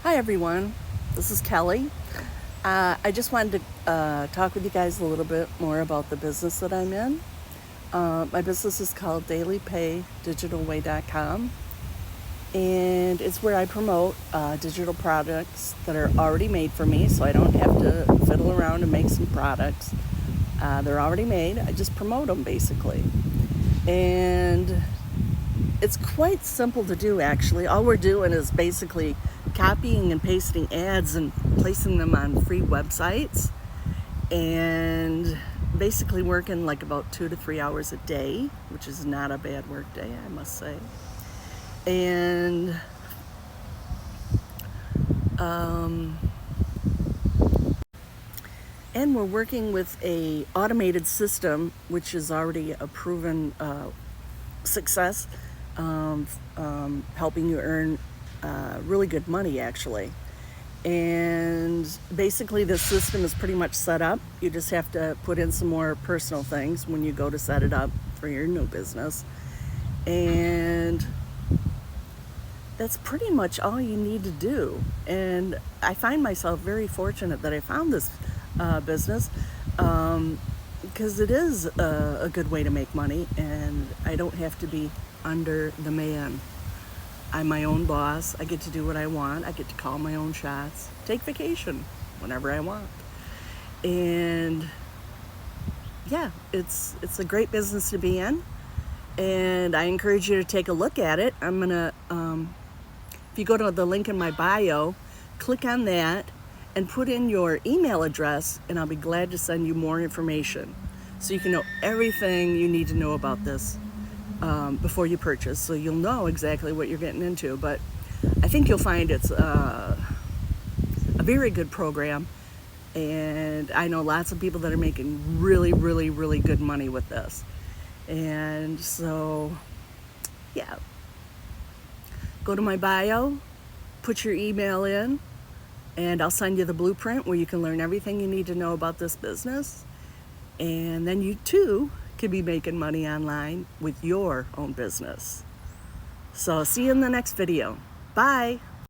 Hi everyone, this is Kelly. I just wanted to talk with you guys a little bit more about the business that I'm in. My business is called DailyPayDigitalWay.com, and it's where I promote digital products that are already made for me, so I don't have to fiddle around and make some products. They're already made. I just promote them basically, and it's quite simple to do actually. All we're doing is basically copying and pasting ads and placing them on free websites, and basically working like about 2 to 3 hours a day, which is not a bad work day, I must say. And um, and we're working with a automated system which is already a proven success, helping you earn really good money actually. And basically the system is pretty much set up. You just have to put in some more personal things when you go to set it up for your new business. And that's pretty much all you need to do. And I find myself very fortunate that I found this business, because it is a good way to make money, and I don't have to be under the man. I'm my own boss. I get to do what I want. I get to call my own shots, take vacation whenever I want. And yeah, it's a great business to be in, and I encourage you to take a look at it. I'm gonna, if you go to the link in my bio, click on that and put in your email address, and I'll be glad to send you more information so you can know everything you need to know about this before you purchase, so you'll know exactly what you're getting into. But I think you'll find it's a very good program, and I know lots of people that are making really, really, really good money with this. And so, yeah, go to my bio, put your email in, and I'll send you the blueprint where you can learn everything you need to know about this business. And then you too could be making money online with your own business. So see you in the next video. Bye.